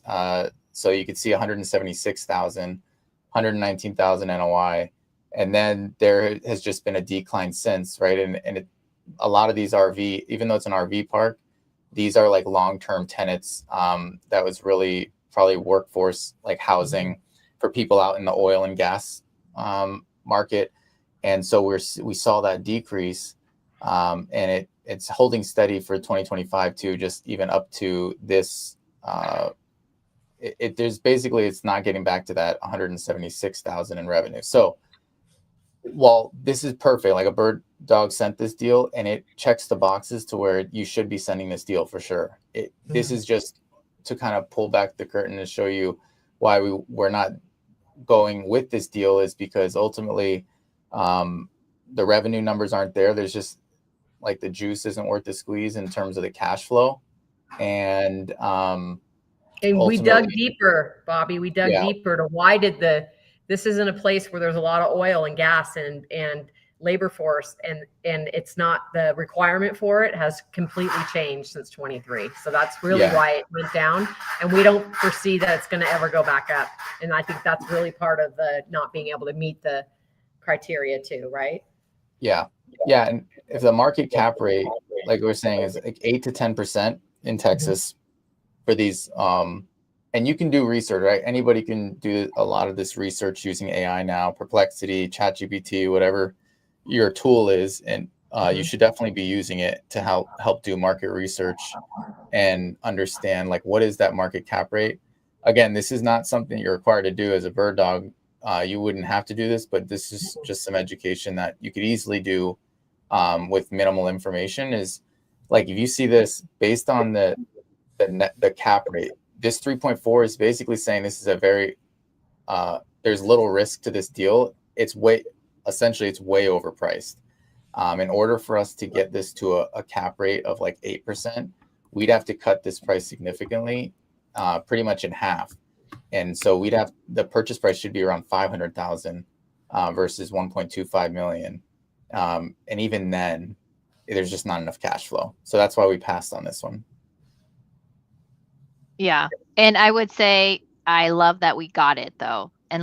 So you could see 176,000, 119,000 NOI. And then there has just been a decline since, right? And a lot of these RV, even though it's an RV park, these are like long-term tenants. That was really probably workforce, like housing for people out in the oil and gas market. And so we saw that decrease, and it's holding steady for 2025 too, just even up to this. There's basically, it's not getting back to that 176,000 in revenue. So while this is perfect, like a Birddog sent this deal and it checks the boxes to where you should be sending this deal for sure. This is just to kind of pull back the curtain and show you why we're not going with this deal, is because ultimately the revenue numbers aren't there. There's just like the juice isn't worth the squeeze in terms of the cash flow. And we dug deeper, Bobby. We dug deeper to why did this isn't a place where there's a lot of oil and gas and labor force, and it's not, the requirement for it has completely changed since 23. So that's really why it went down, and we don't foresee that it's going to ever go back up. And I think that's really part of the not being able to meet the criteria too, right? Yeah. And if the market cap rate, like we were saying, is like 8 to 10% in Texas for these, and you can do research, right? Anybody can do a lot of this research using AI now, Perplexity, ChatGPT, whatever your tool is. And you should definitely be using it to help do market research and understand, like, what is that market cap rate? Again, this is not something you're required to do as a Birddog. You wouldn't have to do this, but this is just some education that you could easily do with minimal information. Is like, if you see this based on the cap rate, this 3.4 is basically saying this is a very there's little risk to this deal. It's way overpriced. In order for us to get this to a cap rate of like 8%, we'd have to cut this price significantly, pretty much in half. And so the purchase price should be around 500,000 versus 1.25 million. And even then, there's just not enough cash flow. So that's why we passed on this one. Yeah. And I would say I love that we got it though. And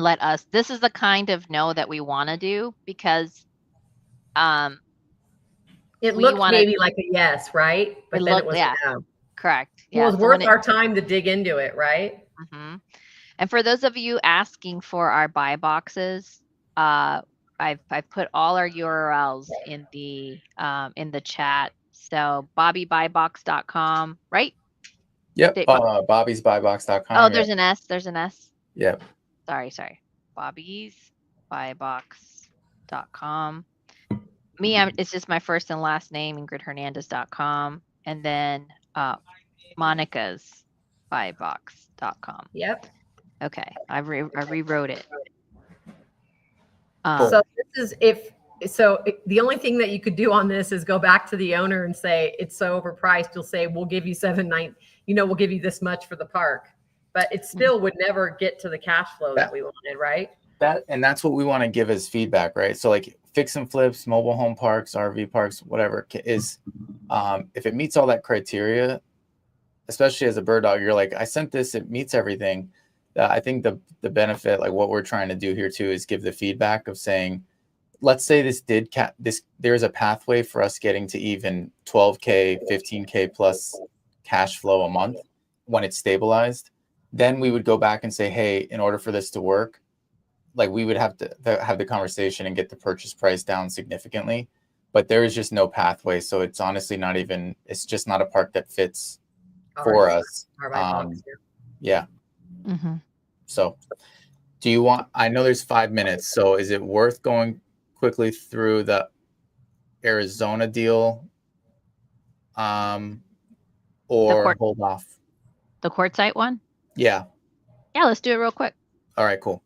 this is the kind of no that we want to do, because it looked maybe like a yes, right? But then it was a no. Correct. Yeah. It was worth our time to dig into it, right? Mm-hmm. And for those of you asking for our buy boxes, I've put all our URLs in the chat. So bobbybuybox.com, right? Yep. bobbysbuybox.com. Oh, there's an S. There's an S. Yep. Sorry. bobbysbuybox.com. It's just my first and last name, ingridhernandez.com. And then Monica's buybox.com. Yep. Okay. I rewrote it. So this is the only thing that you could do on this is go back to the owner and say it's so overpriced. You'll say, we'll give you we'll give you this much for the park, but it still would never get to the cash flow that we wanted, right? That's what we want to give as feedback, right? So like fix and flips, mobile home parks, RV parks, whatever is, if it meets all that criteria, especially as a Birddog, you're like, I sent this, it meets everything. I think the benefit, like what we're trying to do here too, is give the feedback of saying, let's say there's a pathway for us getting to even 12K, 15K plus cash flow a month when it's stabilized. Then we would go back and say, hey, in order for this to work, like we would have to have the conversation and get the purchase price down significantly. But there is just no pathway. So it's honestly it's just not a park that fits for us. Yeah. Mm-hmm. So I know there's 5 minutes. So is it worth going quickly through the Arizona deal or hold off? The quartzite one? Yeah. Yeah, let's do it real quick. All right, cool.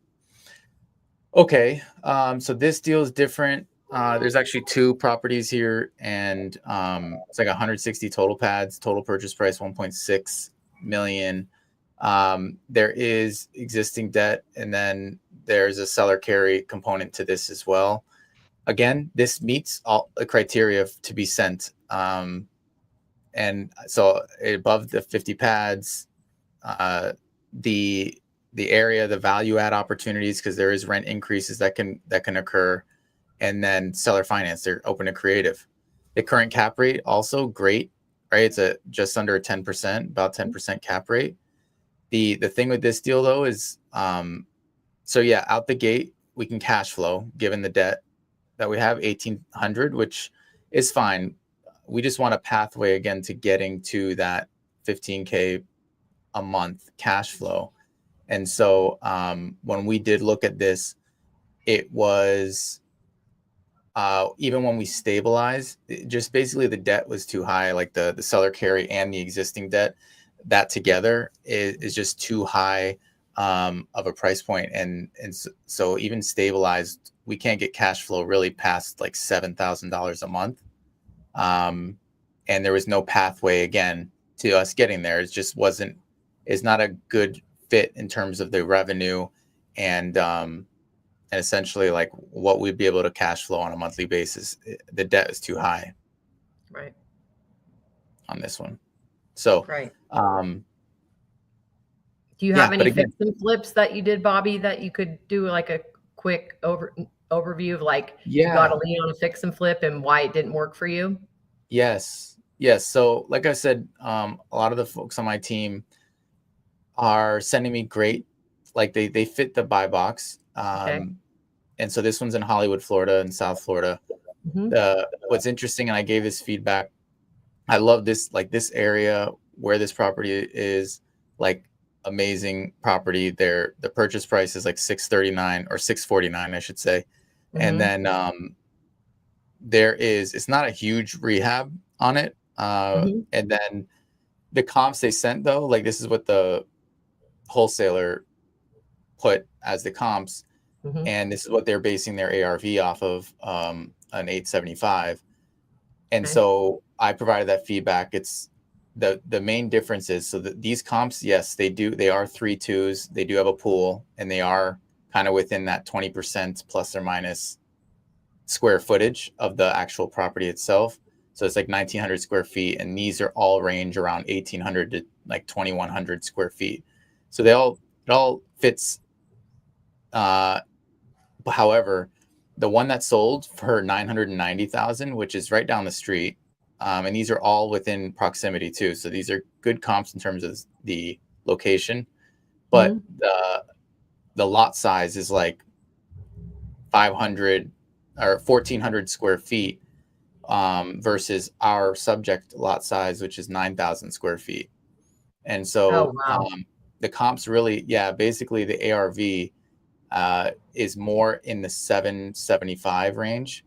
Okay. So this deal is different. There's actually 2 properties here, and it's like 160 total pads, total purchase price 1.6 million. There is existing debt, and then there's a seller carry component to this as well. Again, this meets all the criteria to be sent. And so above the 50 pads, the area, the value add opportunities, because there is rent increases that can occur, and then seller finance, they're open to creative. The current cap rate also great, right? It's just under 10%, about 10% cap rate. The thing with this deal though is, out the gate we can cash flow given the debt. that we have, 1,800, which is fine. We just want a pathway again to getting to that 15K a month cash flow. And so when we did look at this, it was even when we stabilized, just basically the debt was too high, like the seller carry and the existing debt, that together is just too high of a price point. And so even stabilized, we can't get cash flow really past like $7,000 a month. And there was no pathway again to us getting there. It just it's not a good fit in terms of the revenue and essentially like what we'd be able to cash flow on a monthly basis. The debt is too high. Right. On this one. So, right. Do you have any fix and flips that you did, Bobby, that you could do like a quick overview of like, you got a lead on a fix and flip and why it didn't work for you? Yes. So like I said, a lot of the folks on my team are sending me great, like they fit the buy box. And so this one's in Hollywood, Florida, and South Florida. What's interesting, and I gave this feedback, I love this, like this area where this property is, like amazing property. The purchase price is like $639 or $649, I should say. And then it's not a huge rehab on it. And then the comps they sent though, like this is what the wholesaler put as the comps. And this is what they're basing their ARV off of, an 875. And so I provided that feedback. It's the main difference is, so these comps, yes, they are 3.2s. They do have a pool, and they are kind of within that 20% plus or minus square footage of the actual property itself. So it's like 1,900 square feet, and these are all range around 1,800 to like 2,100 square feet. So it all fits. However, the one that sold for $990,000, which is right down the street, and these are all within proximity too. So these are good comps in terms of the location, but the lot size is like 500 or 1,400 square feet versus our subject lot size, which is 9,000 square feet. And so the comps really, basically the ARV is more in the 775 range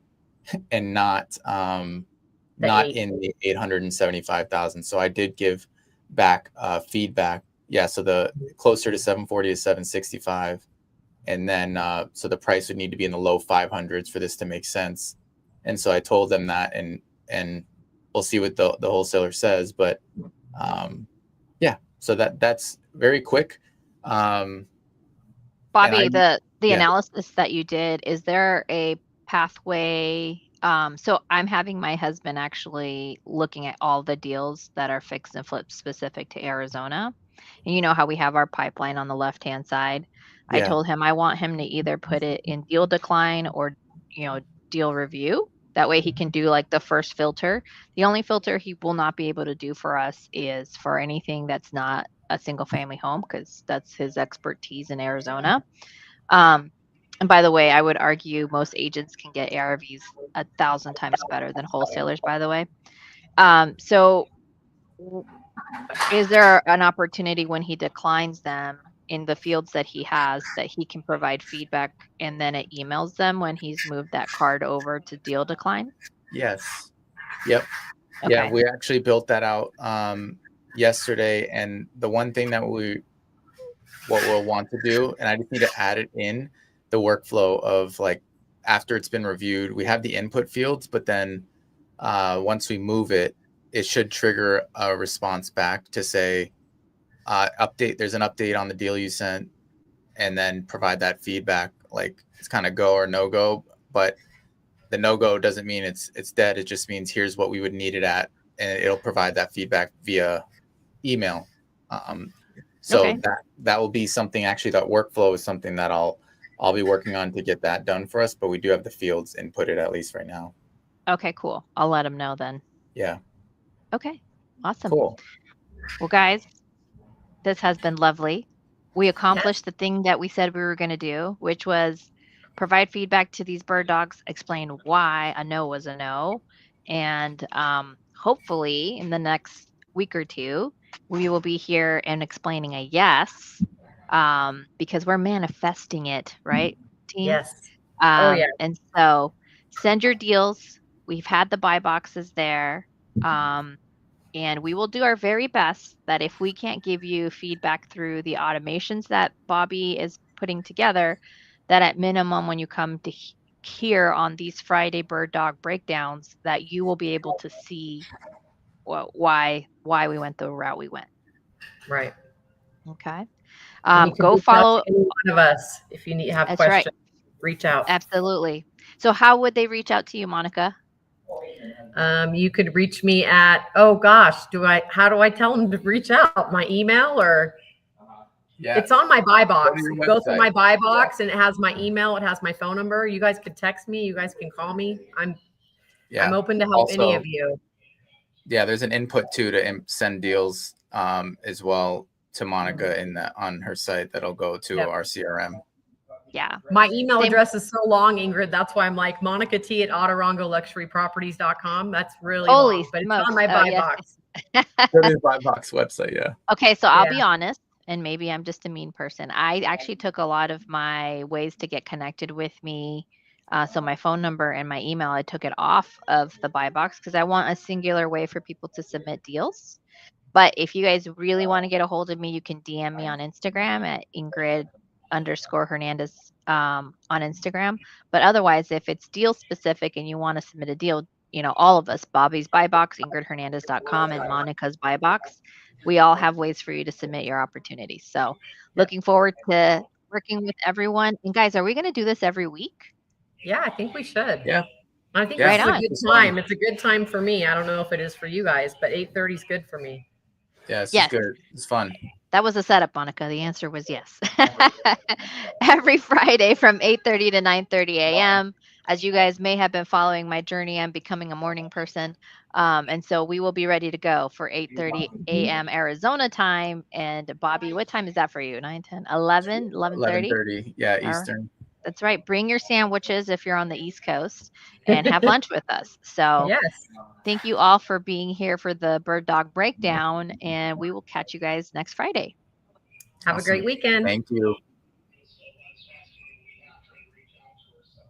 and not in the 875,000. So I did give back feedback. So the closer to 740 to 765. And then so the price would need to be in the low 500s for this to make sense. And so I told them that, and we'll see what the wholesaler says. But so that's very quick. Bobby, the analysis that you did, is there a pathway? So I'm having my husband actually looking at all the deals that are fix and flip specific to Arizona. And you know how we have our pipeline on the left-hand side. I told him I want him to either put it in deal decline or, deal review. That way he can do like the first filter. The only filter he will not be able to do for us is for anything that's not a single family home, because that's his expertise in Arizona. And by the way, I would argue most agents can get ARVs 1,000 times better than wholesalers, by the way. So is there an opportunity when he declines them in the fields that he has that he can provide feedback and then it emails them when he's moved that card over to deal decline? Yes. Yep. Okay. Yeah, we actually built that out yesterday. And the one thing that what we'll want to do, and I just need to add it in the workflow of like, after it's been reviewed, we have the input fields, but then once we move it, it should trigger a response back to say, there's an update on the deal you sent, and then provide that feedback. Like it's kind of go or no go, but the no go doesn't mean it's dead. It just means here's what we would need it at, and it'll provide that feedback via email. So that will be something, actually that workflow is something that I'll be working on to get that done for us, but we do have the fields inputted at least right now. Okay, cool. I'll let him know then. Yeah. Okay, awesome. Cool. Well, guys, this has been lovely. We accomplished the thing that we said we were going to do, which was provide feedback to these bird dogs, explain why a no was a no. And hopefully in the next week or two, we will be here and explaining a yes, because we're manifesting it, right, team? Yes. Oh, yeah. And so send your deals. We've had the buy boxes there. And we will do our very best that if we can't give you feedback through the automations that Bobby is putting together, that at minimum, when you come to here on these Friday Bird Dog breakdowns, that you will be able to see why we went the route we went. Right. Okay. Go follow any one of us if you have That's questions. Right. Reach out. Absolutely. So how would they reach out to you, Monica? You could reach me at, oh gosh, how do I tell them to reach out? My email or it's on my buy box. Go through my buy box and it has my email. It has my phone number. You guys could text me. You guys can call me. I'm open to help any of you. Yeah, there's an input too to send deals as well to Monica on her site that'll go to our CRM. Yeah. My email address is so long, Ingrid. That's why I'm like Monica T at Autorongoluxuryproperties.com. That's really long, but it's on my buy box. Go to the buy box website. Yeah. Okay. So I'll be honest, and maybe I'm just a mean person. I actually took a lot of my ways to get connected with me. So my phone number and my email, I took it off of the buy box because I want a singular way for people to submit deals. But if you guys really want to get a hold of me, you can DM me on Instagram at Ingryd_Hernandez on Instagram. But otherwise, if it's deal specific and you want to submit a deal, all of us, Bobby's buy box, IngridHernandez.com, and Monica's buy box, we all have ways for you to submit your opportunities. So looking forward to working with everyone. And guys, are we going to do this every week? Yeah, I think we should. Yeah. I think it's a good time. It's a good time for me. I don't know if it is for you guys, but 8:30 is good for me. Yeah, it's good. It's fun. That was a setup, Monica. The answer was yes. Every Friday from 8:30 to 9:30 a.m. As you guys may have been following my journey, I'm becoming a morning person. And so we will be ready to go for 8:30 a.m. Arizona time. And Bobby, what time is that for you? 9, 10, 11, 11:30? 11:30. Yeah, Eastern. That's right. Bring your sandwiches if you're on the East Coast and have lunch with us. So thank you all for being here for the Bird Dog Breakdown, and we will catch you guys next Friday. Have a great weekend. Thank you.